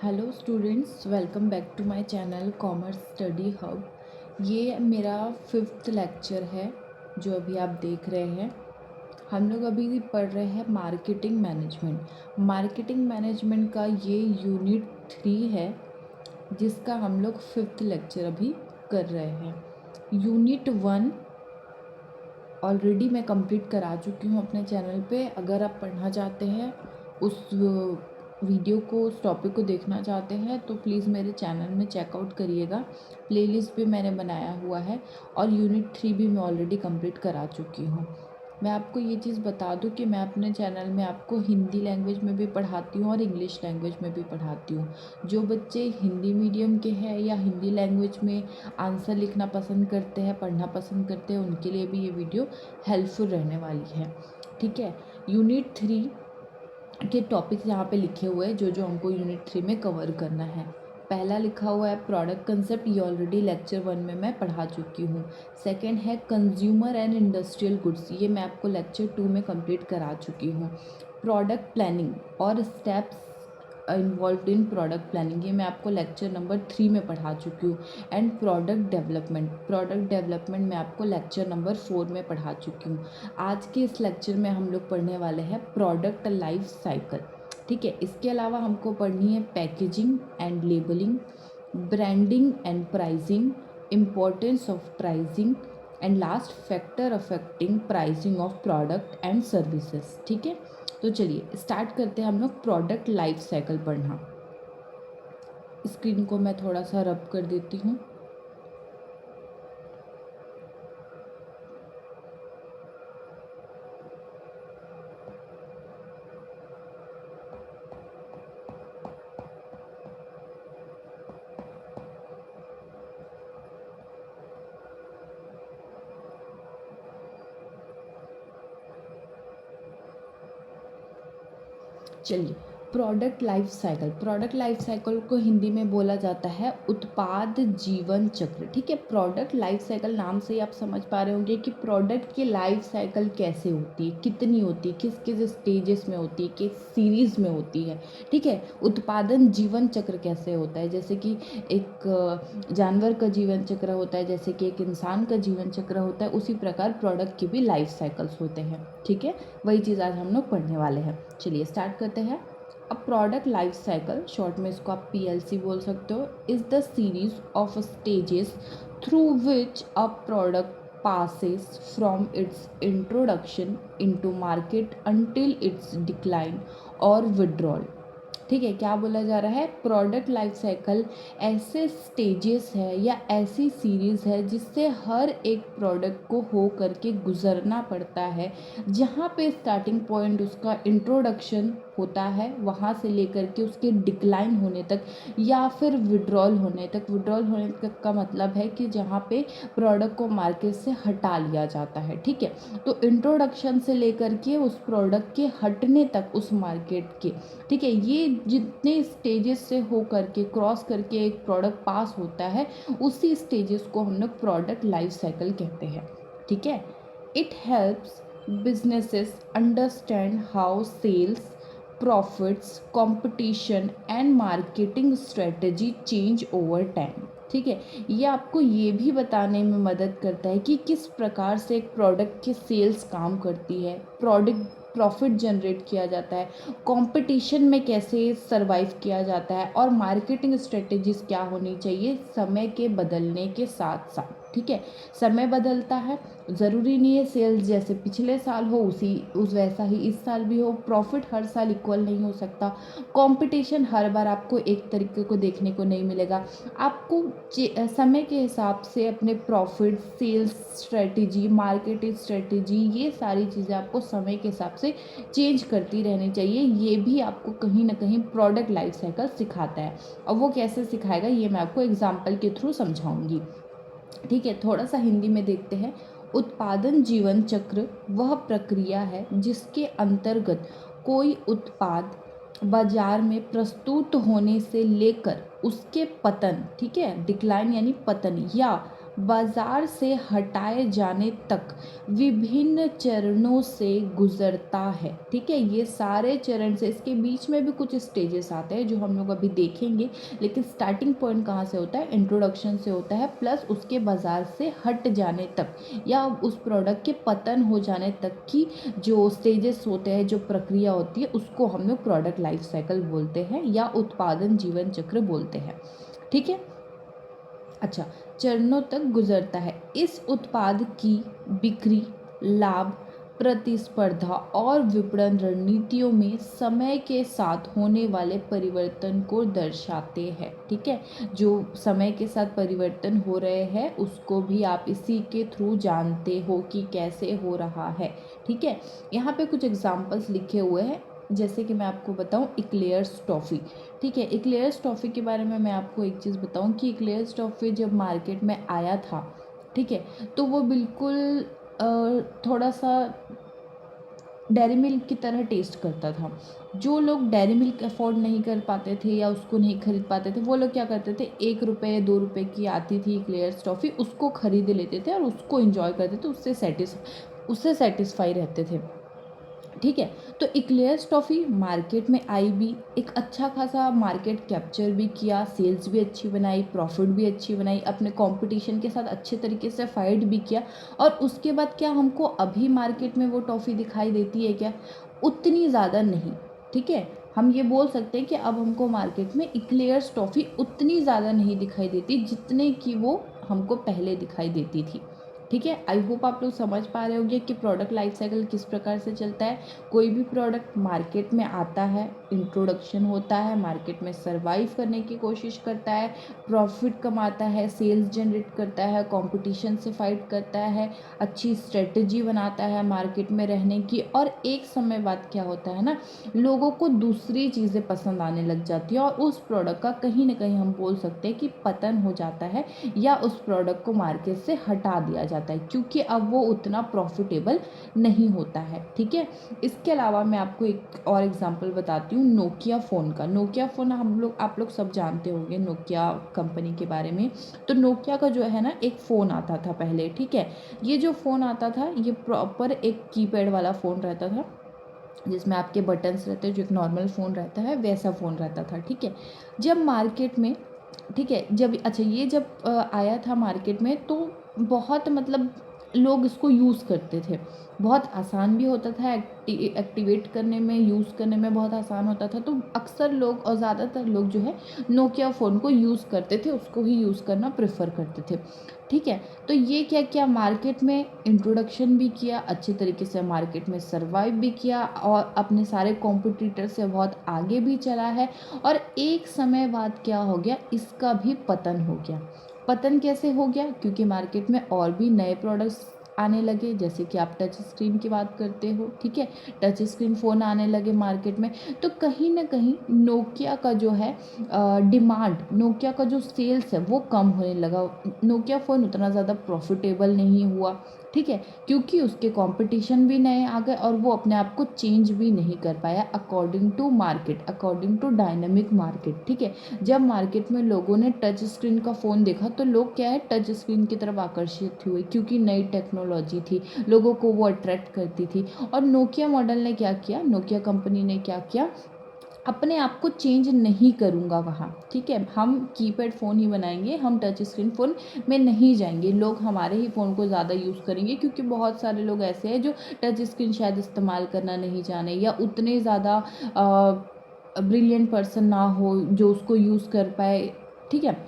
Hello students, welcome back to my channel commerce study hub. ये मेरा 5th lecture है जो अभी आप देख रहे हैं। हम लोग अभी पढ़ रहे हैं मार्केटिंग मैनेजमेंट। मार्केटिंग मैनेजमेंट का ये यूनिट 3 है जिसका हम लोग 5th लेक्चर अभी कर रहे हैं। यूनिट 1 ऑलरेडी मैं कंप्लीट करा चुकी हूँ अपने चैनल पे। अगर आप पढ़ना चाहते हैं, उस वीडियो को, उस टॉपिक को देखना चाहते हैं तो प्लीज़ मेरे चैनल में चेकआउट करिएगा। प्लेलिस्ट भी मैंने बनाया हुआ है और यूनिट 3 भी मैं ऑलरेडी कंप्लीट करा चुकी हूँ। मैं आपको ये चीज़ बता दूँ कि मैं अपने चैनल में आपको हिंदी लैंग्वेज में भी पढ़ाती हूँ और इंग्लिश लैंग्वेज में भी पढ़ाती हूँ। जो बच्चे हिंदी मीडियम के हैं या हिंदी लैंग्वेज में आंसर लिखना पसंद करते हैं, पढ़ना पसंद करते हैं, उनके लिए भी ये वीडियो हेल्पफुल रहने वाली है। ठीक है, यूनिट 3 के टॉपिक्स यहाँ पे लिखे हुए हैं जो हमको यूनिट 3 में कवर करना है। पहला लिखा हुआ है प्रोडक्ट कंसेप्ट, ये ऑलरेडी लेक्चर 1 में मैं पढ़ा चुकी हूँ। सेकंड है कंज्यूमर एंड इंडस्ट्रियल गुड्स, ये मैं आपको लेक्चर 2 में कंप्लीट करा चुकी हूँ। प्रोडक्ट प्लानिंग और स्टेप्स इन्वॉल्व्ड इन प्रोडक्ट प्लानिंग, ये मैं आपको लेक्चर नंबर 3 में पढ़ा चुकी हूँ। एंड प्रोडक्ट डेवलपमेंट मैं आपको लेक्चर नंबर 4 में पढ़ा चुकी हूँ। आज के इस लेक्चर में हम लोग पढ़ने वाले हैं प्रोडक्ट लाइफ साइकिल। ठीक है, इसके अलावा हमको पढ़नी है packaging and labelling, branding and pricing, importance of pricing and last factor affecting pricing of product and services. ठीक है, तो चलिए स्टार्ट करते हैं हम लोग प्रोडक्ट लाइफ साइकिल पढ़ना। स्क्रीन को मैं थोड़ा सा रब कर देती हूँ। चलिए, प्रोडक्ट लाइफ साइकिल को हिंदी में बोला जाता है उत्पाद जीवन चक्र। ठीक है, प्रोडक्ट लाइफ साइकिल नाम से ही आप समझ पा रहे होंगे कि प्रोडक्ट की लाइफ साइकिल कैसे होती है, कितनी होती है, किस किस स्टेजेस में होती है, किस सीरीज़ में होती है। ठीक है, उत्पादन जीवन चक्र कैसे होता है, जैसे कि एक जानवर का जीवन चक्र होता है, जैसे कि एक इंसान का जीवन चक्र होता है, उसी प्रकार प्रोडक्ट की भी लाइफ साइकिल्स होते हैं। ठीक है, वही चीज़ आज हम लोग पढ़ने वाले हैं। चलिए स्टार्ट करते हैं। अब प्रोडक्ट लाइफ साइकिल, शॉर्ट में इसको आप PLC बोल सकते हो, is the series of stages through which a product passes from its introduction into market until its decline or withdrawal। ठीक है, क्या बोला जा रहा है, प्रोडक्ट लाइफ साइकिल ऐसे स्टेजेस है या ऐसी सीरीज़ है जिससे हर एक प्रोडक्ट को हो करके गुजरना पड़ता है। जहाँ पे स्टार्टिंग पॉइंट उसका इंट्रोडक्शन होता है, वहाँ से लेकर के उसके डिक्लाइन होने तक या फिर विड्रॉल होने तक। विड्रॉल होने तक का मतलब है कि जहाँ पे प्रोडक्ट को मार्केट से हटा लिया जाता है। ठीक है, तो इंट्रोडक्शन से लेकर के उस प्रोडक्ट के हटने तक उस मार्केट के, ठीक है, ये जितने स्टेजेस से हो करके क्रॉस करके एक प्रोडक्ट पास होता है, उसी स्टेजेस को हम लोग प्रोडक्ट लाइफ साइकिल कहते हैं। ठीक है, it helps businesses understand how sales, profits, competition and marketing strategy change over time. ठीक है, ये आपको ये भी बताने में मदद करता है कि किस प्रकार से एक प्रोडक्ट की सेल्स काम करती है, प्रोडक्ट प्रॉफिट जनरेट किया जाता है, कंपटीशन में कैसे सरवाइव किया जाता है, और मार्केटिंग स्ट्रेटजीज क्या होनी चाहिए समय के बदलने के साथ साथ। ठीक है, समय बदलता है, ज़रूरी नहीं है सेल्स जैसे पिछले साल हो उस वैसा ही इस साल भी हो। प्रॉफिट हर साल इक्वल नहीं हो सकता। कंपटीशन हर बार आपको एक तरीके को देखने को नहीं मिलेगा। आपको समय के हिसाब से अपने profit, sales strategy, marketing strategy, ये सारी चीज़ें आपको समय के हिसाब से चेंज करती रहनी चाहिए। ये भी आपको कहीं ना कहीं प्रोडक्ट लाइफ साइकिल सिखाता है। और वो कैसे सिखाएगा ये मैं आपको एग्जाम्पल के थ्रू समझाऊंगी। ठीक है, थोड़ा सा हिंदी में देखते हैं। उत्पादन जीवन चक्र वह प्रक्रिया है जिसके अंतर्गत कोई उत्पाद बाजार में प्रस्तुत होने से लेकर उसके पतन, ठीक है, डिक्लाइन यानी पतन, या बाजार से हटाए जाने तक विभिन्न चरणों से गुजरता है। ठीक है, ये सारे चरण से, इसके बीच में भी कुछ स्टेजेस आते हैं जो हम लोग अभी देखेंगे, लेकिन स्टार्टिंग पॉइंट कहाँ से होता है, इंट्रोडक्शन से होता है, प्लस उसके बाजार से हट जाने तक या उस प्रोडक्ट के पतन हो जाने तक की जो स्टेजेस होते हैं, जो प्रक्रिया होती है, उसको हम लोग प्रोडक्ट लाइफ साइकिल बोलते हैं या उत्पादन जीवन चक्र बोलते हैं। ठीक है, अच्छा, चरणों तक गुजरता है। इस उत्पाद की बिक्री, लाभ, प्रतिस्पर्धा और विपणन रणनीतियों में समय के साथ होने वाले परिवर्तन को दर्शाते हैं। ठीक है, जो समय के साथ परिवर्तन हो रहे हैं उसको भी आप इसी के थ्रू जानते हो कि कैसे हो रहा है। ठीक है, यहाँ पे कुछ एग्जाम्पल्स लिखे हुए हैं, जैसे कि मैं आपको बताऊं इक्लेयर्स टॉफ़ी। ठीक है, इक्लेयर्स टॉफ़ी के बारे में मैं आपको एक चीज़ बताऊं कि इक्लेयर्स टॉफ़ी जब मार्केट में आया था, ठीक है, तो वो बिल्कुल थोड़ा सा डेयरी मिल्क की तरह टेस्ट करता था। जो लोग डेयरी मिल्क अफोर्ड नहीं कर पाते थे या उसको नहीं खरीद पाते थे, वो लोग क्या करते थे, 1 रुपये 2 रुपये की आती थी इक्लेयर्स टॉफ़ी, उसको खरीद लेते थे और उसको इंजॉय करते थे, उससे सेटिस्फाई रहते थे। ठीक है, तो इक्लेयर्स टॉफ़ी मार्केट में आई भी, एक अच्छा खासा मार्केट कैप्चर भी किया, सेल्स भी अच्छी बनाई, प्रॉफिट भी अच्छी बनाई, अपने कंपटीशन के साथ अच्छे तरीके से फाइट भी किया। और उसके बाद क्या हमको अभी मार्केट में वो टॉफ़ी दिखाई देती है क्या? उतनी ज़्यादा नहीं। ठीक है, हम ये बोल सकते हैं कि अब हमको मार्केट में इक्लेयर्स टॉफ़ी उतनी ज़्यादा नहीं दिखाई देती जितने की वो हमको पहले दिखाई देती थी। ठीक है, आई होप आप लोग समझ पा रहे होंगे कि प्रोडक्ट लाइफ साइकिल किस प्रकार से चलता है। कोई भी प्रोडक्ट मार्केट में आता है, इंट्रोडक्शन होता है, मार्केट में सर्वाइव करने की कोशिश करता है, प्रॉफिट कमाता है, सेल्स जनरेट करता है, कंपटीशन से फाइट करता है, अच्छी स्ट्रेटजी बनाता है मार्केट में रहने की, और एक समय बाद क्या होता है ना, लोगों को दूसरी चीज़ें पसंद आने लग जाती है और उस प्रोडक्ट का कहीं ना कहीं हम बोल सकते हैं कि पतन हो जाता है या उस प्रोडक्ट को मार्केट से हटा दिया जाता है, क्योंकि अब वो उतना प्रॉफिटेबल नहीं होता है। ठीक है, इसके अलावा मैं आपको एक और एग्जांपल बताती हूँ नोकिया फ़ोन का। नोकिया फ़ोन आप लोग सब जानते होंगे नोकिया कंपनी के बारे में। तो नोकिया का जो है ना एक फ़ोन आता था पहले। ठीक है, ये जो फ़ोन आता था ये प्रॉपर एक कीपैड वाला फ़ोन रहता था, जिसमें आपके बटन्स रहते हैं, जो एक नॉर्मल फ़ोन रहता है वैसा फ़ोन रहता था। ठीक है, जब मार्केट में, ठीक है, जब अच्छा ये जब आया था मार्केट में तो बहुत मतलब लोग इसको यूज़ करते थे, बहुत आसान भी होता था, एक्टिवेट करने में, यूज़ करने में बहुत आसान होता था, तो अक्सर लोग और ज़्यादातर लोग जो है नोकिया फ़ोन को यूज़ करते थे, उसको ही यूज़ करना प्रेफर करते थे। ठीक है, तो ये क्या किया, मार्केट में इंट्रोडक्शन भी किया, अच्छे तरीके से मार्केट में सर्वाइव भी किया और अपने सारे कॉम्पिटिटर से बहुत आगे भी चला है। और एक समय बाद क्या हो गया, इसका भी पतन हो गया। पतन कैसे हो गया, क्योंकि मार्केट में और भी नए प्रोडक्ट्स आने लगे, जैसे कि आप टच स्क्रीन की बात करते हो। ठीक है, टच स्क्रीन फ़ोन आने लगे मार्केट में, तो कहीं ना कहीं नोकिया का जो है डिमांड, नोकिया का जो सेल्स है वो कम होने लगा। नोकिया फ़ोन उतना ज़्यादा प्रॉफिटेबल नहीं हुआ। ठीक है, क्योंकि उसके कंपटीशन भी नए आ गए और वो अपने आप को चेंज भी नहीं कर पाया according to market, according to dynamic market. ठीक है, जब मार्केट में लोगों ने टच स्क्रीन का फ़ोन देखा तो लोग क्या है, टच स्क्रीन की तरफ आकर्षित हुए, क्योंकि नई टेक्नोलॉजी थी, लोगों को वो अट्रैक्ट करती थी। और नोकिया मॉडल ने क्या किया, नोकिया कंपनी ने क्या किया, अपने आप को चेंज नहीं करूँगा वहाँ। ठीक है, हम कीपैड फ़ोन ही बनाएंगे, हम टच स्क्रीन फ़ोन में नहीं जाएंगे, लोग हमारे ही फ़ोन को ज़्यादा यूज़ करेंगे, क्योंकि बहुत सारे लोग ऐसे हैं जो टच स्क्रीन शायद इस्तेमाल करना नहीं जाने या उतने ज़्यादा ब्रिलियंट पर्सन ना हो जो उसको यूज़ कर पाए। ठीक है,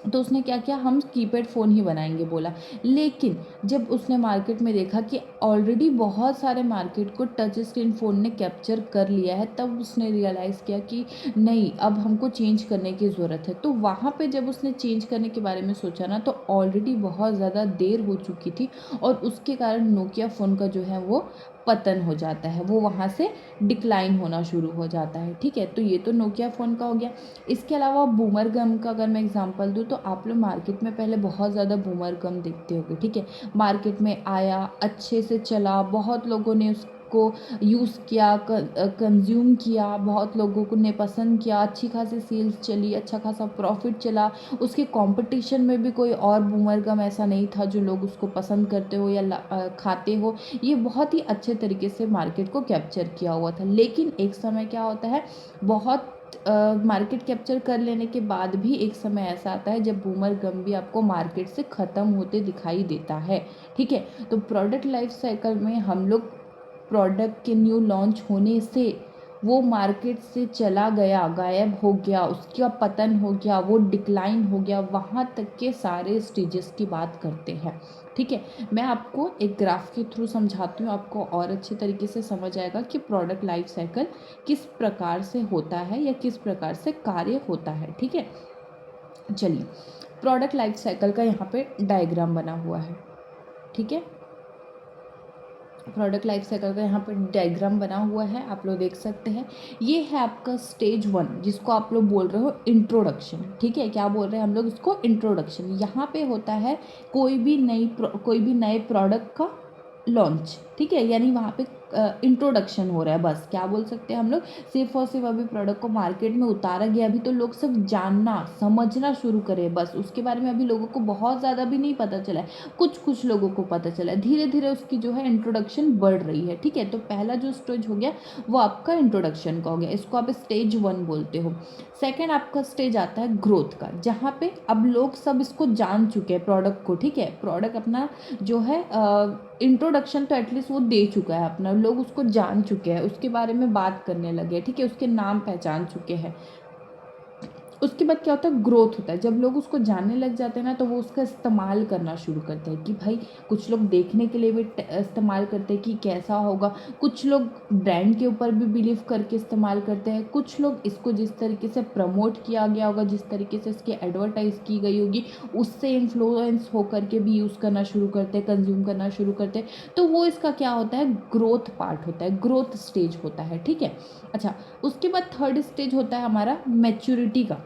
तो उसने क्या किया, हम कीपैड फ़ोन ही बनाएंगे बोला। लेकिन जब उसने मार्केट में देखा कि ऑलरेडी बहुत सारे मार्केट को टच स्क्रीन फ़ोन ने कैप्चर कर लिया है, तब उसने रियलाइज़ किया कि नहीं, अब हमको चेंज करने की ज़रूरत है। तो वहाँ पे जब उसने चेंज करने के बारे में सोचा ना, तो ऑलरेडी बहुत ज़्यादा देर हो चुकी थी और उसके कारण नोकिया फ़ोन का जो है वो पतन हो जाता है, वो वहाँ से डिक्लाइन होना शुरू हो जाता है। ठीक है, तो ये तो नोकिया फ़ोन का हो गया। इसके अलावा बूमर गम का अगर मैं एग्जांपल दूँ, तो आप लोग मार्केट में पहले बहुत ज़्यादा बूमर गम देखते होंगे। ठीक है, मार्केट में आया, अच्छे से चला, बहुत लोगों ने उसको को यूज़ किया, कंज्यूम किया, बहुत लोगों को ने पसंद किया, अच्छी खासी सेल्स चली, अच्छा खासा प्रॉफिट चला। उसके कंपटीशन में भी कोई और बूमर गम ऐसा नहीं था जो लोग उसको पसंद करते हो या खाते हो। ये बहुत ही अच्छे तरीके से मार्केट को कैप्चर किया हुआ था। लेकिन एक समय क्या होता है, बहुत मार्केट कैप्चर कर लेने के बाद भी एक समय ऐसा आता है जब बूमर गम भी आपको मार्केट से ख़त्म होते दिखाई देता है। ठीक है, तो प्रोडक्ट लाइफ साइकिल में हम लोग प्रोडक्ट के न्यू लॉन्च होने से वो मार्केट से चला गया, गायब हो गया, उसका पतन हो गया, वो डिक्लाइन हो गया, वहाँ तक के सारे स्टेजेस की बात करते हैं। ठीक है, मैं आपको एक ग्राफ के थ्रू समझाती हूँ, आपको और अच्छे तरीके से समझ आएगा कि प्रोडक्ट लाइफ साइकिल किस प्रकार से होता है या किस प्रकार से कार्य होता है। ठीक है, चलिए प्रोडक्ट लाइफ साइकिल का यहाँ पे डायग्राम बना हुआ है। ठीक है, प्रोडक्ट लाइफ साइकिल का यहाँ पर डायग्राम बना हुआ है, आप लोग देख सकते हैं। ये है आपका स्टेज 1, जिसको आप लोग बोल रहे हो इंट्रोडक्शन। ठीक है, क्या बोल रहे हैं हम लोग इसको, इंट्रोडक्शन। यहाँ पे होता है कोई भी नए प्रोडक्ट का लॉन्च। ठीक है, यानी वहाँ पे इंट्रोडक्शन हो रहा है, बस क्या बोल सकते हैं हम लोग, सिर्फ और सिर्फ अभी प्रोडक्ट को मार्केट में उतारा गया, अभी तो लोग सब जानना समझना शुरू करें, बस उसके बारे में अभी लोगों को बहुत ज़्यादा भी नहीं पता चला है, कुछ कुछ लोगों को पता चला है, धीरे धीरे उसकी जो है इंट्रोडक्शन बढ़ रही है। ठीक है, तो पहला जो स्टेज हो गया वो आपका इंट्रोडक्शन का हो गया, इसको आप स्टेज 1 बोलते हो। सेकेंड आपका स्टेज आता है ग्रोथ का, जहाँ पे अब लोग सब इसको जान चुके हैं प्रोडक्ट को। ठीक है, प्रोडक्ट अपना जो है इंट्रोडक्शन तो एटलीस्ट वो दे चुका है अपना, लोग उसको जान चुके हैं, उसके बारे में बात करने लगे। ठीक है, उसके नाम पहचान चुके हैं। उसके बाद क्या होता है, ग्रोथ होता है। जब लोग उसको जानने लग जाते हैं ना, तो वो उसका इस्तेमाल करना शुरू करते हैं कि भाई कुछ लोग देखने के लिए भी इस्तेमाल करते हैं कि कैसा होगा, कुछ लोग ब्रांड के ऊपर भी बिलीव करके इस्तेमाल करते हैं, कुछ लोग इसको जिस तरीके से प्रमोट किया गया होगा, जिस तरीके से इसकी एडवर्टाइज की गई होगी, उससे इन्फ्लुएंस होकर के भी यूज़ करना शुरू करते हैं, कंज्यूम करना शुरू करते हैं। तो वो इसका क्या होता है, ग्रोथ पार्ट होता है, ग्रोथ स्टेज होता है। ठीक है, अच्छा, उसके बाद थर्ड स्टेज होता है हमारा मैच्योरिटी का।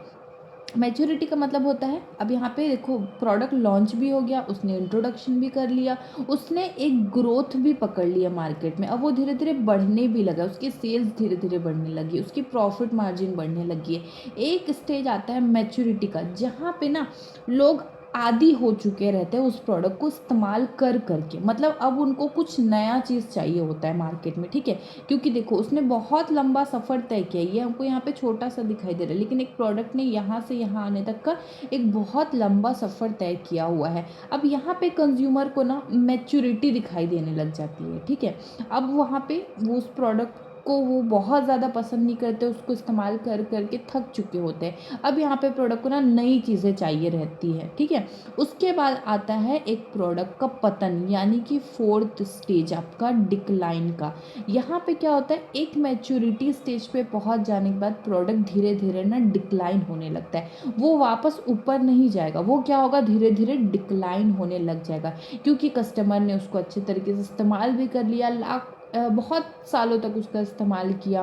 मैच्योरिटी का मतलब होता है, अब यहाँ पे देखो प्रोडक्ट लॉन्च भी हो गया, उसने इंट्रोडक्शन भी कर लिया, उसने एक ग्रोथ भी पकड़ लिया मार्केट में, अब वो धीरे धीरे बढ़ने भी लगा, उसकी सेल्स धीरे धीरे बढ़ने लगी, उसकी प्रॉफिट मार्जिन बढ़ने लगी है। एक स्टेज आता है मैच्योरिटी का, जहाँ पे ना लोग आदी हो चुके रहते हैं उस प्रोडक्ट को इस्तेमाल कर करके, मतलब अब उनको कुछ नया चीज़ चाहिए होता है मार्केट में। ठीक है, क्योंकि देखो उसने बहुत लंबा सफ़र तय किया, ये हमको यहाँ पे छोटा सा दिखाई दे रहा है, लेकिन एक प्रोडक्ट ने यहाँ से यहाँ आने तक का एक बहुत लंबा सफ़र तय किया हुआ है। अब यहाँ पे कंज्यूमर को ना मैच्योरिटी दिखाई देने लग जाती है। ठीक है, अब वहाँ पे वो उस प्रोडक्ट को वो बहुत ज़्यादा पसंद नहीं करते, उसको इस्तेमाल कर करके थक चुके होते हैं। अब यहाँ पे प्रोडक्ट को ना नई चीज़ें चाहिए रहती है। ठीक है, उसके बाद आता है एक प्रोडक्ट का पतन, यानी कि फोर्थ स्टेज आपका डिक्लाइन का। यहाँ पे क्या होता है, एक मैच्योरिटी स्टेज पे पहुँच जाने के बाद प्रोडक्ट धीरे धीरे ना डिक्लाइन होने लगता है, वो वापस ऊपर नहीं जाएगा, वो क्या होगा, धीरे धीरे डिक्लाइन होने लग जाएगा, क्योंकि कस्टमर ने उसको अच्छे तरीके से इस्तेमाल भी कर लिया, बहुत सालों तक उसका इस्तेमाल किया।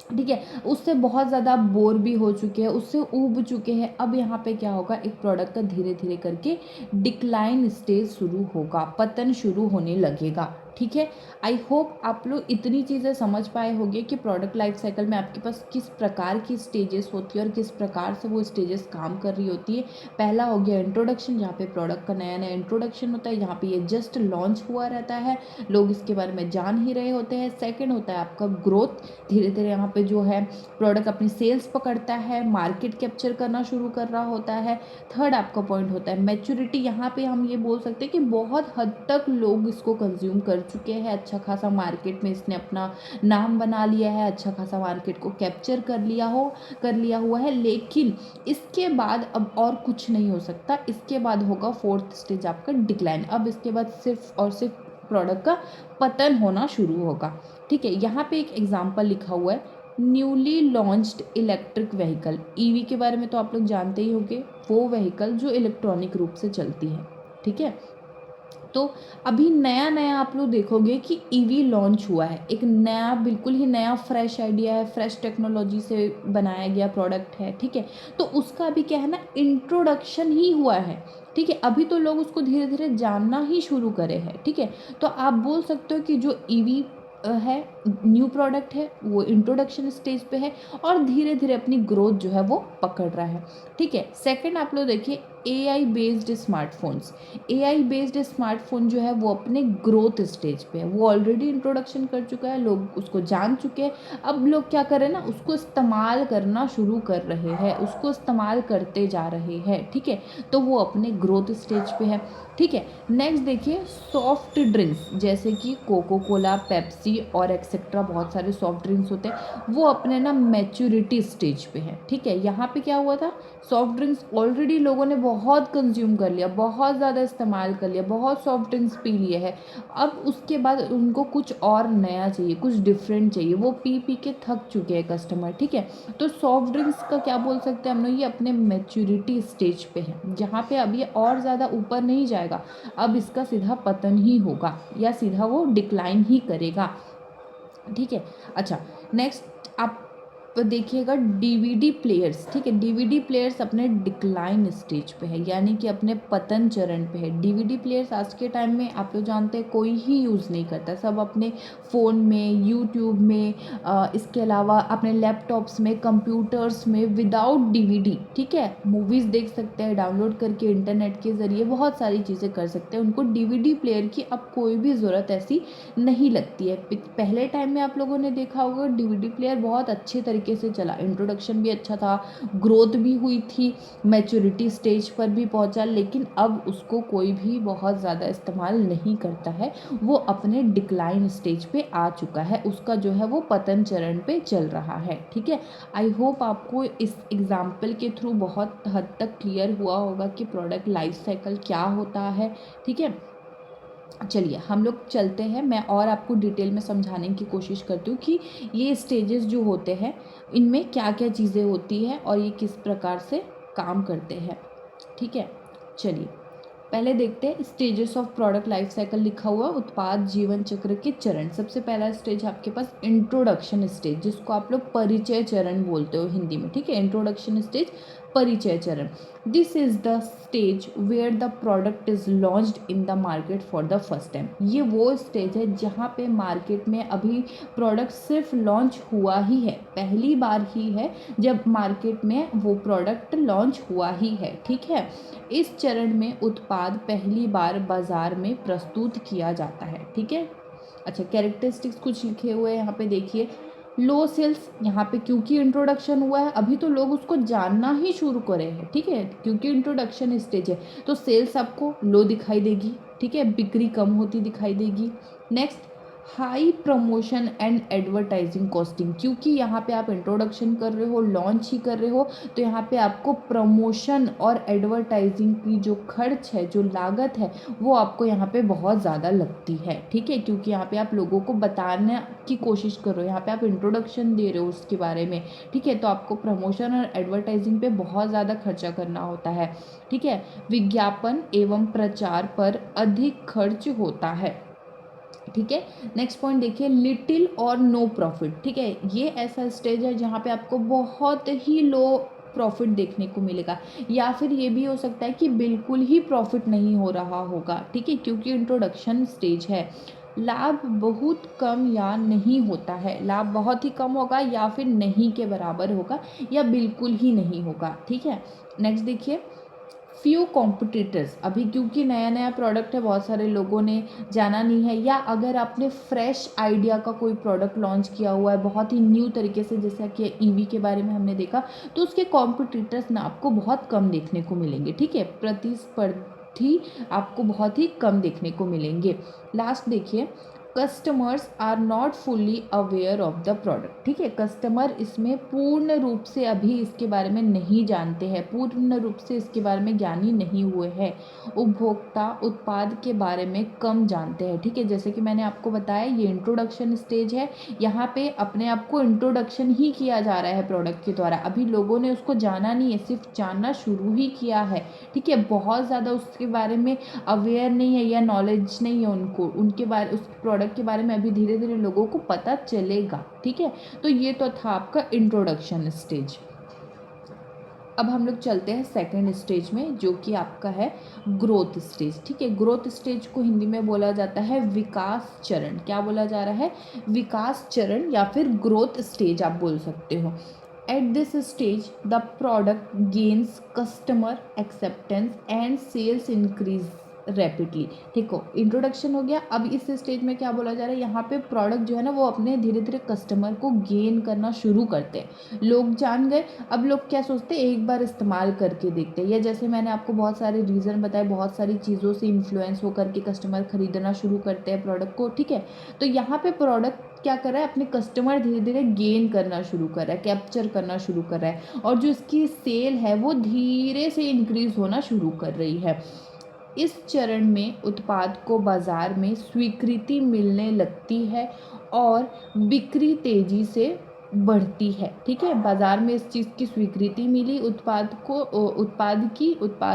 ठीक है, उससे बहुत ज़्यादा बोर भी हो चुके हैं, उससे ऊब चुके हैं। अब यहाँ पे क्या होगा, एक प्रोडक्ट का धीरे धीरे करके डिक्लाइन स्टेज शुरू होगा, पतन शुरू होने लगेगा। ठीक है, आई होप आप लोग इतनी चीज़ें समझ पाए होंगे कि प्रोडक्ट लाइफ साइकिल में आपके पास किस प्रकार की स्टेजेस होती है और किस प्रकार से वो स्टेजेस काम कर रही होती है। पहला हो गया इंट्रोडक्शन, जहाँ पे प्रोडक्ट का नया नया इंट्रोडक्शन होता है, जहाँ पे ये जस्ट लॉन्च हुआ रहता है, लोग इसके बारे में जान ही रहे होते हैं। सेकेंड होता है आपका ग्रोथ, धीरे धीरे यहाँ पे जो है प्रोडक्ट अपनी सेल्स पकड़ता है, मार्केट कैप्चर करना शुरू कर रहा होता है। थर्ड आपका पॉइंट होता है मैच्योरिटी, यहाँ पे हम ये बोल सकते हैं कि बहुत हद तक लोग इसको कंज्यूम कर चुके हैं, अच्छा खासा मार्केट में इसने अपना नाम बना लिया है, अच्छा खासा मार्केट को कैप्चर कर लिया हुआ है। लेकिन इसके बाद अब और कुछ नहीं हो सकता, इसके बाद होगा फोर्थ स्टेज आपका डिक्लाइन। अब इसके बाद सिर्फ और सिर्फ प्रोडक्ट का पतन होना शुरू होगा। ठीक है, यहाँ पे एक एग्जाम्पल लिखा हुआ है, newly launched electric vehicle. EV के बारे में तो आप लोग जानते ही होंगे, वो व्हीकल जो इलेक्ट्रॉनिक रूप से चलती है। ठीक है, तो अभी नया नया आप लोग देखोगे कि ईवी लॉन्च हुआ है, एक नया बिल्कुल ही नया फ्रेश आइडिया है, फ्रेश टेक्नोलॉजी से बनाया गया प्रोडक्ट है। ठीक है, तो उसका अभी क्या है ना, इंट्रोडक्शन ही हुआ है। ठीक है, अभी तो लोग उसको धीरे धीरे जानना ही शुरू करे हैं। ठीक है, तो आप बोल सकते हो कि जो ईवी है, न्यू प्रोडक्ट है, वो इंट्रोडक्शन स्टेज पे है और धीरे धीरे अपनी ग्रोथ जो है वो पकड़ रहा है। ठीक है, सेकंड आप लोग देखिए AI based smartphones. AI based smartphone जो है वो अपने ग्रोथ स्टेज पे है, वो ऑलरेडी इंट्रोडक्शन कर चुका है, लोग उसको जान चुके हैं। अब लोग क्या कर रहे हैं ना, उसको इस्तेमाल करना शुरू कर रहे हैं, उसको इस्तेमाल करते जा रहे हैं। ठीक है, तो वो अपने ग्रोथ स्टेज पे है। ठीक है, नेक्स्ट देखिए सॉफ्ट ड्रिंक्स, जैसे कि कोको कोला, पेप्सी और एक्सेट्रा, बहुत सारे सॉफ्ट ड्रिंक्स होते हैं, वो अपने ना मैच्योरिटी स्टेज पे है। ठीक है, यहाँ पे क्या हुआ था, सॉफ्ट ड्रिंक्स ऑलरेडी लोगों ने बहुत कंज्यूम कर लिया, बहुत ज़्यादा इस्तेमाल कर लिया, बहुत सॉफ्ट ड्रिंक्स पी लिए हैं। अब उसके बाद उनको कुछ और नया चाहिए, कुछ डिफरेंट चाहिए, वो पी पी के थक चुके हैं कस्टमर। ठीक है, तो सॉफ्ट ड्रिंक्स का क्या बोल सकते हैं हम लोग, ये अपने मैच्योरिटी स्टेज पे है, जहाँ पे अब ये और ज़्यादा ऊपर नहीं जाएगा, अब इसका सीधा पतन ही होगा या सीधा वो डिक्लाइन ही करेगा। ठीक है, अच्छा नेक्स्ट आप देखिएगा डीवीडी प्लेयर्स। ठीक है, डीवीडी प्लेयर्स अपने डिक्लाइन स्टेज पे है, यानी कि अपने पतन चरण पे है। डीवीडी प्लेयर्स आज के टाइम में आप लोग जानते हैं कोई ही यूज़ नहीं करता, सब अपने फ़ोन में, यूट्यूब में, इसके अलावा अपने लैपटॉप्स में, कंप्यूटर्स में विदाउट डीवीडी, ठीक है, मूवीज़ देख सकते हैं डाउनलोड करके, इंटरनेट के ज़रिए बहुत सारी चीज़ें कर सकते हैं। उनको डीवीडी प्लेयर की अब कोई भी ज़रूरत ऐसी नहीं लगती है। पहले टाइम में आप लोगों ने देखा होगा डीवीडी प्लेयर बहुत अच्छे तरीके से चला, इंट्रोडक्शन भी अच्छा था, ग्रोथ भी हुई थी, मैच्योरिटी स्टेज पर भी पहुंचा, लेकिन अब उसको कोई भी बहुत ज़्यादा इस्तेमाल नहीं करता है, वो अपने डिक्लाइन स्टेज पे आ चुका है, उसका जो है वो पतन चरण पे चल रहा है। ठीक है, आई होप आपको इस एग्जाम्पल के थ्रू बहुत हद तक क्लियर हुआ होगा कि प्रोडक्ट लाइफ साइकिल क्या होता है। ठीक है, चलिए हम लोग चलते हैं, मैं और आपको डिटेल में समझाने की कोशिश करती हूँ कि ये स्टेजेस जो होते हैं इनमें क्या क्या चीज़ें होती हैं और ये किस प्रकार से काम करते हैं। ठीक है, चलिए पहले देखते हैं stages of product life cycle, लिखा हुआ उत्पाद जीवन चक्र के चरण। सबसे पहला स्टेज आपके पास इंट्रोडक्शन स्टेज, जिसको आप लोग परिचय चरण बोलते हो हिंदी में। ठीक है, इंट्रोडक्शन स्टेज, परिचय चरण। This is the stage where the product is launched in the market for the first time. ये वो स्टेज है जहाँ पे मार्केट में अभी प्रोडक्ट सिर्फ लॉन्च हुआ ही है, पहली बार ही है जब मार्केट में वो प्रोडक्ट लॉन्च हुआ ही है। ठीक है, इस चरण में उत्पाद पहली बार बाजार में प्रस्तुत किया जाता है। ठीक है, अच्छा कैरेक्टरिस्टिक्स कुछ लिखे हुए हैं यहाँ पे देखिए। लो सेल्स, यहाँ पे क्योंकि इंट्रोडक्शन हुआ है अभी तो लोग उसको जानना ही शुरू करे हैं। ठीक है, क्योंकि इंट्रोडक्शन स्टेज है तो सेल्स आपको लो दिखाई देगी। ठीक है, बिक्री कम होती दिखाई देगी। Next high promotion and advertising costing, क्योंकि यहाँ पे आप इंट्रोडक्शन कर रहे हो, लॉन्च ही कर रहे हो, तो यहाँ पे आपको प्रमोशन और एडवर्टाइजिंग की जो खर्च है, जो लागत है, वो आपको यहाँ पे बहुत ज़्यादा लगती है। ठीक है, क्योंकि यहाँ पे आप लोगों को बताने की कोशिश कर रहे हो, यहाँ पे आप इंट्रोडक्शन दे रहे हो उसके बारे में। ठीक है, तो आपको प्रमोशन और एडवर्टाइजिंग पे बहुत ज़्यादा खर्चा करना होता है। ठीक है, विज्ञापन एवं प्रचार पर अधिक खर्च होता है। ठीक है, नेक्स्ट पॉइंट देखिए लिटिल और नो प्रॉफिट। ठीक है, ये ऐसा स्टेज है जहाँ पे आपको बहुत ही लो प्रॉफिट देखने को मिलेगा, या फिर ये भी हो सकता है कि बिल्कुल ही प्रॉफिट नहीं हो रहा होगा। ठीक है, क्योंकि इंट्रोडक्शन स्टेज है। लाभ बहुत कम या नहीं होता है, लाभ बहुत ही कम होगा या फिर नहीं के बराबर होगा या बिल्कुल ही नहीं होगा। ठीक है, नेक्स्ट देखिए फ्यू कॉम्पिटिटर्स, अभी क्योंकि नया नया प्रोडक्ट है, बहुत सारे लोगों ने जाना नहीं है, या अगर आपने फ्रेश आइडिया का कोई प्रोडक्ट लॉन्च किया हुआ है बहुत ही न्यू तरीके से, जैसा कि ईवी के बारे में हमने देखा, तो उसके कॉम्पिटिटर्स ना आपको बहुत कम देखने को मिलेंगे। ठीक है, प्रतिस्पर्धी आपको बहुत ही कम देखने को मिलेंगे। लास्ट देखिए customers are not fully aware of the product. ठीक है, कस्टमर इसमें पूर्ण रूप से अभी इसके बारे में नहीं जानते हैं, पूर्ण रूप से इसके बारे में ज्ञानी नहीं हुए हैं, उपभोक्ता उत्पाद के बारे में कम जानते हैं। ठीक है, जैसे कि मैंने आपको बताया ये इंट्रोडक्शन स्टेज है, यहाँ पे अपने आप को इंट्रोडक्शन ही किया जा रहा है प्रोडक्ट के द्वारा, अभी लोगों ने उसको जाना नहीं है, सिर्फ जानना शुरू ही किया है। ठीक है, बहुत ज़्यादा उसके बारे में अवेयर नहीं है या नॉलेज नहीं है उनको, उनके बारे उस प्रोडक्ट के बारे में अभी धीरे धीरे लोगों को पता चलेगा। ठीक है, तो ये तो था आपका इंट्रोडक्शन स्टेज। अब हम लोग चलते हैं सेकंड स्टेज में, जो कि आपका है ग्रोथ स्टेज। ठीक है, ग्रोथ स्टेज को हिंदी में बोला जाता है विकास चरण। क्या बोला जा रहा है? विकास चरण या फिर ग्रोथ स्टेज आप बोल सकते हो। At this stage the product gains customer acceptance and sales increase rapidly. ठीक हो, इंट्रोडक्शन हो गया। अब इस स्टेज में क्या बोला जा रहा है, यहाँ पे प्रोडक्ट जो है ना वो अपने धीरे धीरे कस्टमर को गेन करना शुरू करते हैं। लोग जान गए, अब लोग क्या सोचते हैं, एक बार इस्तेमाल करके देखते हैं। या जैसे मैंने आपको बहुत सारे रीज़न बताए, बहुत सारी चीज़ों से इन्फ्लुएंस हो करके कस्टमर खरीदना शुरू करते हैं प्रोडक्ट को। ठीक है, तो यहाँ पे प्रोडक्ट क्या कर रहा है, अपने कस्टमर धीरे धीरे गेन करना शुरू कर रहा है, कैप्चर करना शुरू कर रहा है, और जो इसकी सेल है वो धीरे से इंक्रीज होना शुरू कर रही है। इस चरण में उत्पाद को बाजार में स्वीकृति मिलने लगती है और बिक्री तेजी से बढ़ती है। ठीक है, बाजार में इस चीज़ की स्वीकृति मिली, उत्पाद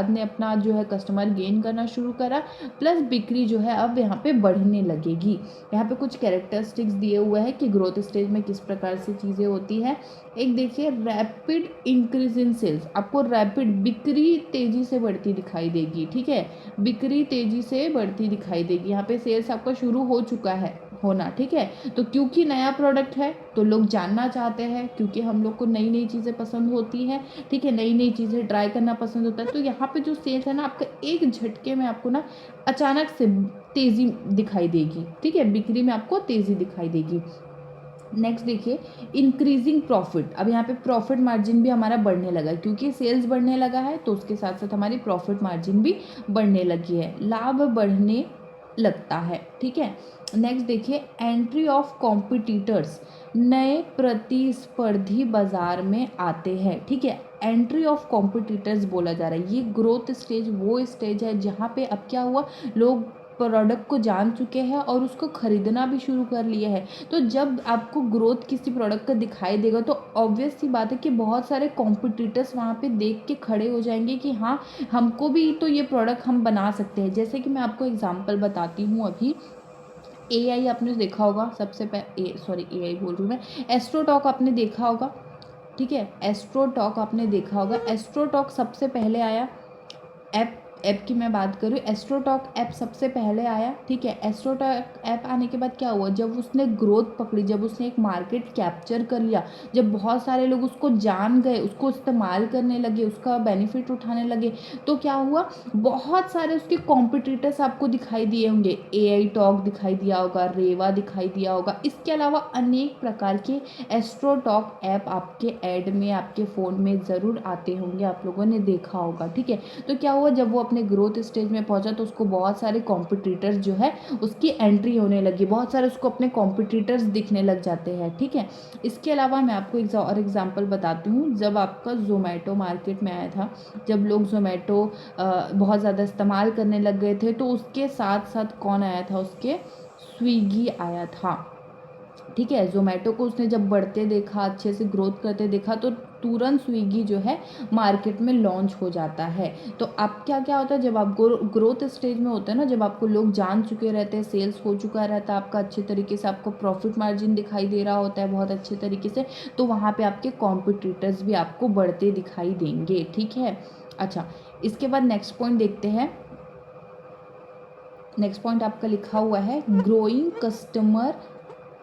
ने अपना जो है कस्टमर गेन करना शुरू करा, प्लस बिक्री जो है अब यहाँ पे बढ़ने लगेगी। यहाँ पे कुछ कैरेक्टरिस्टिक्स दिए हुए हैं कि ग्रोथ स्टेज में किस प्रकार से चीज़ें होती है। एक देखिए, रैपिड इंक्रीज इन सेल्स, आपको रैपिड बिक्री तेज़ी से बढ़ती दिखाई देगी। ठीक है, बिक्री तेज़ी से बढ़ती दिखाई देगी। यहाँ पे सेल्स आपका शुरू हो चुका है होना। ठीक है, तो क्योंकि नया प्रोडक्ट है तो लोग जानना चाहते हैं, क्योंकि हम लोग को नई नई चीज़ें पसंद होती हैं। ठीक है, नई नई चीज़ें ट्राई करना पसंद होता है। तो यहाँ पे जो सेल्स है ना, आपका एक झटके में आपको ना अचानक से तेज़ी दिखाई देगी। ठीक है, बिक्री में आपको तेज़ी दिखाई देगी। नेक्स्ट देखिए, इंक्रीजिंग प्रॉफिट। अब यहाँ पे प्रॉफिट मार्जिन भी हमारा बढ़ने लगा है, क्योंकि सेल्स बढ़ने लगा है तो उसके साथ साथ हमारी प्रॉफिट मार्जिन भी बढ़ने लगी है, लाभ बढ़ने लगता है। ठीक है, नेक्स्ट देखिए, एंट्री ऑफ कॉम्पिटिटर्स, नए प्रतिस्पर्धी बाजार में आते हैं। ठीक है, एंट्री ऑफ कॉम्पिटिटर्स बोला जा रहा है। ये ग्रोथ स्टेज वो स्टेज है जहाँ पे अब क्या हुआ, लोग प्रोडक्ट को जान चुके हैं और उसको खरीदना भी शुरू कर लिए हैं। तो जब आपको ग्रोथ किसी प्रोडक्ट का दिखाई देगा तो ऑब्वियस सी बात है कि बहुत सारे कॉम्पिटिटर्स वहाँ पे देख के खड़े हो जाएंगे कि हाँ, हमको भी तो ये प्रोडक्ट हम बना सकते हैं। जैसे कि मैं आपको एग्जांपल बताती हूँ। अभी एआई आपने देखा होगा, सबसे पहले एआई बोल रही हूँ मैं, एस्ट्रोटॉक आपने देखा होगा। ठीक है, एस्ट्रोटॉक आपने देखा होगा। एस्ट्रोटॉक सबसे पहले आया, ऐप की मैं बात करूँ, एस्ट्रोटॉक ऐप सबसे पहले आया। ठीक है, एस्ट्रोटॉक ऐप आने के बाद क्या हुआ, जब उसने ग्रोथ पकड़ी, जब उसने एक मार्केट कैप्चर कर लिया, जब बहुत सारे लोग उसको जान गए, उसको इस्तेमाल करने लगे, उसका बेनिफिट उठाने लगे, तो क्या हुआ, बहुत सारे उसके कॉम्पिटिटर्स आपको दिखाई दिए होंगे। एआई टॉक दिखाई दिया होगा, रेवा दिखाई दिया होगा। इसके अलावा अनेक प्रकार के एस्ट्रोटॉक ऐप आपके ऐड में, आपके फ़ोन में ज़रूर आते होंगे, आप लोगों ने देखा होगा। ठीक है, तो क्या हुआ, जब वो अपने ग्रोथ स्टेज में पहुंचा तो उसको बहुत सारे कॉम्पिटिटर्स जो है उसकी एंट्री होने लगी, बहुत सारे उसको अपने कॉम्पिटिटर्स दिखने लग जाते हैं। ठीक है, इसके अलावा मैं आपको एक और एग्जांपल बताती हूँ। जब आपका जोमेटो मार्केट में आया था, जब लोग जोमेटो बहुत ज़्यादा इस्तेमाल करने लग गए थे, तो उसके साथ साथ कौन आया था, उसके स्विगी आया था। ठीक है, जोमेटो को उसने जब बढ़ते देखा, अच्छे से ग्रोथ करते देखा, तो तुरंत स्विगी जो है मार्केट में लॉन्च हो जाता है। तो अब क्या क्या होता है, जब आप ग्रोथ स्टेज में होते हैं ना, जब आपको लोग जान चुके रहते हैं, सेल्स हो चुका रहता है आपका अच्छे तरीके से, आपको प्रॉफिट मार्जिन दिखाई दे रहा होता है बहुत अच्छे तरीके से, तो वहाँ पे आपके कॉम्पिटिटर्स भी आपको बढ़ते दिखाई देंगे। ठीक है, अच्छा, इसके बाद नेक्स्ट पॉइंट देखते हैं। नेक्स्ट पॉइंट आपका लिखा हुआ है growing customer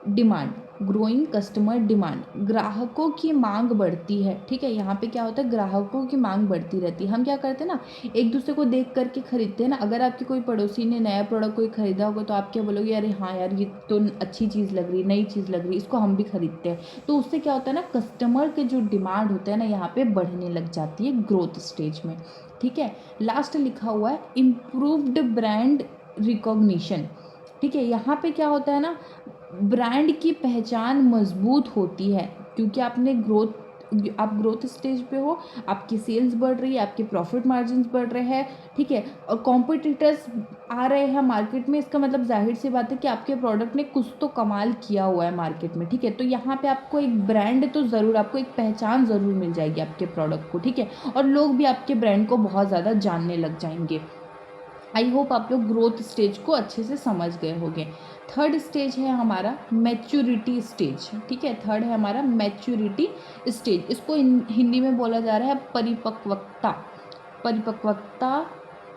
demand. Growing customer demand, ग्राहकों की मांग बढ़ती है। ठीक है, यहाँ पे क्या होता है, ग्राहकों की मांग बढ़ती रहती है। हम क्या करते हैं ना, एक दूसरे को देख करके खरीदते हैं ना। अगर आपकी कोई पड़ोसी ने नया प्रोडक्ट कोई खरीदा होगा तो आप क्या बोलोगे, अरे हाँ यार, ये तो अच्छी चीज़ लग रही, नई चीज़ लग रही, इसको हम भी खरीदते हैं। तो उससे क्या होता है ना, कस्टमर के जो डिमांड होते हैं ना, यहाँ पे बढ़ने लग जाती है ग्रोथ स्टेज में। ठीक है, लास्ट लिखा हुआ है इम्प्रूव्ड ब्रांड रिकॉग्निशन। ठीक है, यहाँ पे क्या होता है ना, ब्रांड की पहचान मजबूत होती है, क्योंकि आप ग्रोथ स्टेज पे हो, आपकी सेल्स बढ़ रही है, आपके प्रॉफिट मार्जिन बढ़ रहे हैं। ठीक है, और कॉम्पिटिटर्स आ रहे हैं मार्केट में, इसका मतलब जाहिर सी बात है कि आपके प्रोडक्ट ने कुछ तो कमाल किया हुआ है मार्केट में। ठीक है, तो यहाँ पे आपको एक ब्रांड तो ज़रूर, आपको एक पहचान ज़रूर मिल जाएगी आपके प्रोडक्ट को। ठीक है, और लोग भी आपके ब्रांड को बहुत ज़्यादा जानने लग जाएंगे। आई होप आप लोग ग्रोथ स्टेज को अच्छे से समझ गए होंगे। थर्ड स्टेज है हमारा मैच्योरिटी स्टेज, ठीक है। थर्ड है हमारा मैच्योरिटी स्टेज, इसको हिंदी में बोला जा रहा है परिपक्वता, परिपक्वता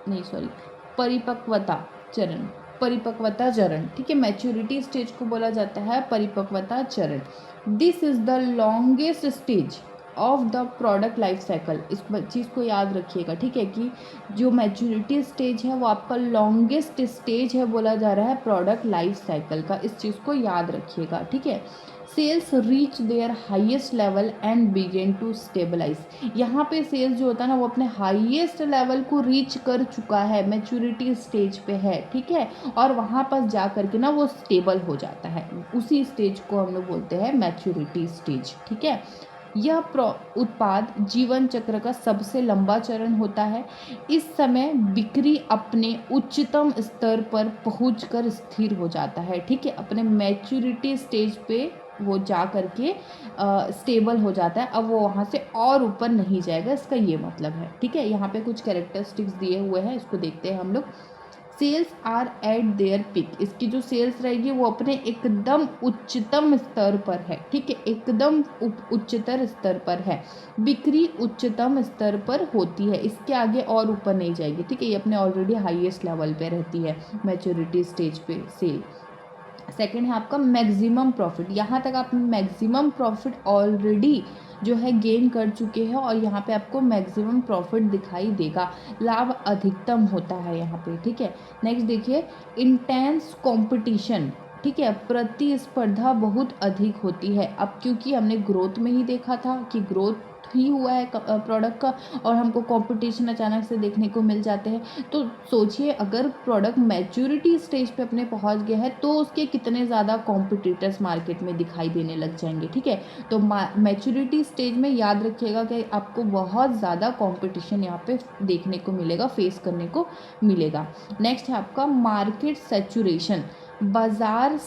नहीं सॉरी परिपक्वता चरण, परिपक्वता चरण, ठीक है। मैच्योरिटी स्टेज को बोला जाता है परिपक्वता चरण। This is the longest stage of the product life cycle, इस चीज़ को याद रखिएगा, ठीक है, कि जो मैच्योरिटी स्टेज है वो आपका लॉन्गेस्ट स्टेज है बोला जा रहा है प्रोडक्ट लाइफ साइकिल का, इस चीज़ को याद रखिएगा, ठीक है। Sales reach their highest level and begin to stabilise, यहाँ पे सेल्स जो होता है ना वो अपने हाईएस्ट लेवल को रीच कर चुका है, मैच्योरिटी स्टेज पे है, ठीक है, और वहाँ पर जा करके ना वो स्टेबल हो जाता है, उसी स्टेज को हम लोग बोलते हैं मैच्योरिटी स्टेज, ठीक है। यह उत्पाद जीवन चक्र का सबसे लंबा चरण होता है। इस समय बिक्री अपने उच्चतम स्तर पर पहुंचकर स्थिर हो जाता है, ठीक है, अपने मैच्योरिटी स्टेज पे वो जा करके स्टेबल हो जाता है, अब वो वहाँ से और ऊपर नहीं जाएगा, इसका ये मतलब है, ठीक है। यहाँ पे कुछ कैरेक्टरिस्टिक्स दिए हुए हैं, इसको देखते हैं हम लोग। Sales are at their peak, इसकी जो सेल्स रहेगी वो अपने एकदम उच्चतम स्तर पर है, ठीक है, एकदम उच्चतर स्तर पर है। बिक्री उच्चतम स्तर पर होती है, इसके आगे और ऊपर नहीं जाएगी, ठीक है, ये अपने ऑलरेडी हाईएस्ट लेवल पे रहती है मैच्योरिटी स्टेज पे सेल। सेकेंड है आपका मैक्सिमम प्रॉफिट, यहाँ तक आप मैक्सिमम प्रॉफिट ऑलरेडी जो है गेन कर चुके हैं और यहाँ पे आपको मैक्सिमम प्रॉफिट दिखाई देगा, लाभ अधिकतम होता है यहाँ पे, ठीक है। नेक्स्ट देखिए, इंटेंस कंपटीशन, ठीक है, प्रतिस्पर्धा बहुत अधिक होती है। अब क्योंकि हमने ग्रोथ में ही देखा था कि ग्रोथ ही हुआ है प्रोडक्ट का और हमको कंपटीशन अचानक से देखने को मिल जाते हैं, तो सोचिए अगर प्रोडक्ट मैच्योरिटी स्टेज पे अपने पहुंच गया है तो उसके कितने ज़्यादा कॉम्पिटिटर्स मार्केट में दिखाई देने लग जाएंगे, ठीक है। तो मैच्योरिटी स्टेज में याद रखिएगा कि आपको बहुत ज़्यादा कॉम्पिटिशन यहाँ पे देखने को मिलेगा, फेस करने को मिलेगा। नेक्स्ट है आपका मार्केट सैचुरेशन, बाजार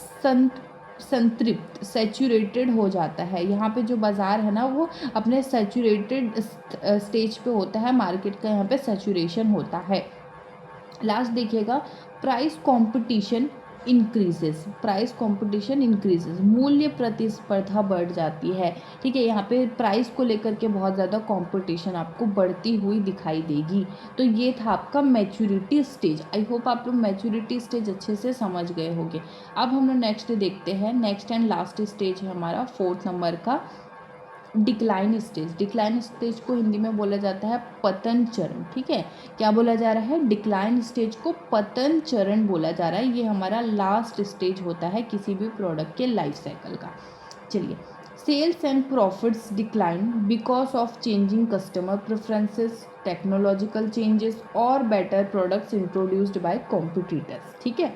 संतृप्त सैचुरेटेड हो जाता है, यहाँ पे जो बाज़ार है ना वो अपने सैचुरेटेड स्टेज पे होता है, मार्केट का यहाँ पे सैचुरेशन होता है। लास्ट देखिएगा, price competition increases, price competition increases, मूल्य प्रतिस्पर्धा बढ़ जाती है, ठीक है, यहाँ पे प्राइस को लेकर के बहुत ज़्यादा कंपटीशन आपको बढ़ती हुई दिखाई देगी। तो ये था आपका मैच्योरिटी स्टेज। आई होप आप लोग मैच्योरिटी स्टेज अच्छे से समझ गए होंगे। अब हम लोग नेक्स्ट देखते हैं, नेक्स्ट एंड लास्ट स्टेज है हमारा 4th नंबर का डिक्लाइन स्टेज। डिक्लाइन स्टेज को हिंदी में बोला जाता है पतन चरण, ठीक है, क्या बोला जा रहा है, डिक्लाइन स्टेज को पतन चरण बोला जा रहा है, ये हमारा लास्ट स्टेज होता है किसी भी प्रोडक्ट के लाइफ साइकिल का। चलिए, sales and profits decline because of changing customer preferences, technological changes और better products introduced by competitors, ठीक है।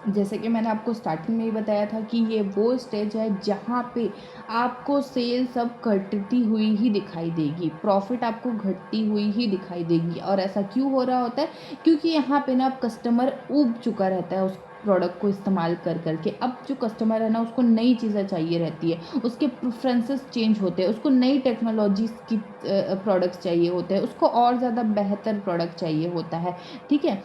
जैसे कि मैंने आपको स्टार्टिंग में ही बताया था कि ये वो स्टेज है जहाँ पे आपको सेल सब घटती हुई ही दिखाई देगी, प्रॉफिट आपको घटती हुई ही दिखाई देगी। और ऐसा क्यों हो रहा होता है, क्योंकि यहाँ पे ना अब कस्टमर ऊब चुका रहता है उस प्रोडक्ट को इस्तेमाल कर करके। अब जो कस्टमर है ना उसको नई चीज़ें चाहिए रहती है, उसके प्रेफरेंसेस चेंज होते हैं, उसको नई टेक्नोलॉजीज की प्रोडक्ट्स चाहिए होते हैं, उसको और ज़्यादा बेहतर प्रोडक्ट चाहिए होता है, ठीक है।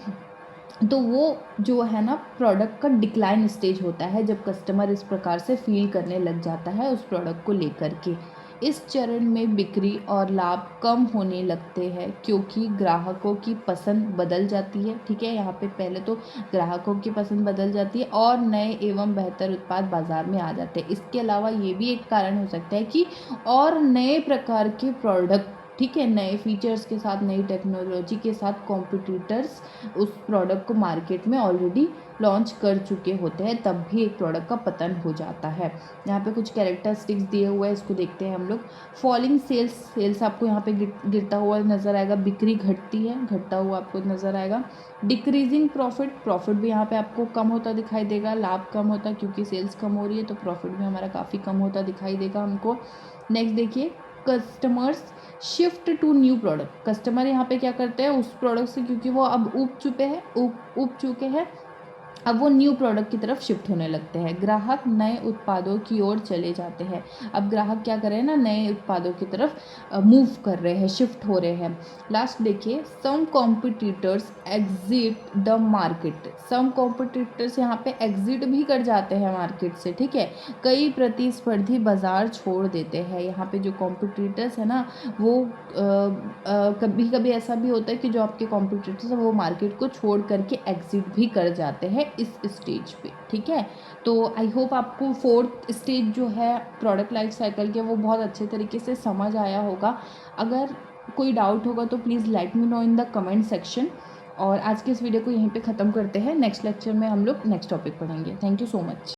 तो वो जो है ना प्रोडक्ट का डिक्लाइन स्टेज होता है जब कस्टमर इस प्रकार से फील करने लग जाता है उस प्रोडक्ट को लेकर के। इस चरण में बिक्री और लाभ कम होने लगते हैं क्योंकि ग्राहकों की पसंद बदल जाती है, ठीक है। यहाँ पे पहले तो ग्राहकों की पसंद बदल जाती है और नए एवं बेहतर उत्पाद बाजार में आ जाते हैं। इसके अलावा ये भी एक कारण हो सकता है कि और नए प्रकार के प्रोडक्ट, ठीक है, नए फीचर्स के साथ, नई टेक्नोलॉजी के साथ कॉम्पिटिटर्स उस प्रोडक्ट को मार्केट में ऑलरेडी लॉन्च कर चुके होते हैं, तब भी एक प्रोडक्ट का पतन हो जाता है। यहाँ पे कुछ कैरेक्टरिस्टिक्स दिए हुए हैं, इसको देखते हैं हम लोग। फॉलिंग सेल्स, सेल्स आपको यहाँ पे गिरता हुआ नजर आएगा, बिक्री घटती है, घटता हुआ आपको नजर आएगा। डिक्रीजिंग प्रॉफिट, प्रॉफिट भी यहाँ पे आपको कम होता दिखाई देगा, लाभ कम होता, क्योंकि सेल्स कम हो रही है तो प्रॉफिट भी हमारा काफ़ी कम होता दिखाई देगा हमको। नेक्स्ट देखिए, customers shift to new product, customer यहाँ पे क्या करते हैं उस प्रोडक्ट से, क्योंकि वो अब ऊब चुके हैं अब वो न्यू प्रोडक्ट की तरफ शिफ्ट होने लगते हैं, ग्राहक नए उत्पादों की ओर चले जाते हैं। अब ग्राहक क्या कर रहे हैं ना, नए उत्पादों की तरफ मूव कर रहे हैं, शिफ्ट हो रहे हैं। लास्ट देखिए, some competitors exit the market. Some competitors यहाँ पे एग्जिट भी कर जाते हैं मार्केट से, ठीक है। कई प्रतिस्पर्धी बाजार छोड़ देते हैं। यहाँ पे जो कॉम्पिटिटर्स है ना, वो कभी कभी ऐसा भी होता है कि जो आपके कॉम्पिटिटर्स हैं वो मार्केट को छोड़ करके एग्जिट भी कर जाते हैं इस स्टेज पे, ठीक है। तो आई होप आपको फोर्थ स्टेज जो है प्रोडक्ट लाइफ साइकिल के वो बहुत अच्छे तरीके से समझ आया होगा। अगर कोई डाउट होगा तो please let me know in the comment section. और आज के इस वीडियो को यहीं पे ख़त्म करते हैं। नेक्स्ट लेक्चर में हम लोग नेक्स्ट टॉपिक पढ़ेंगे। Thank you so much.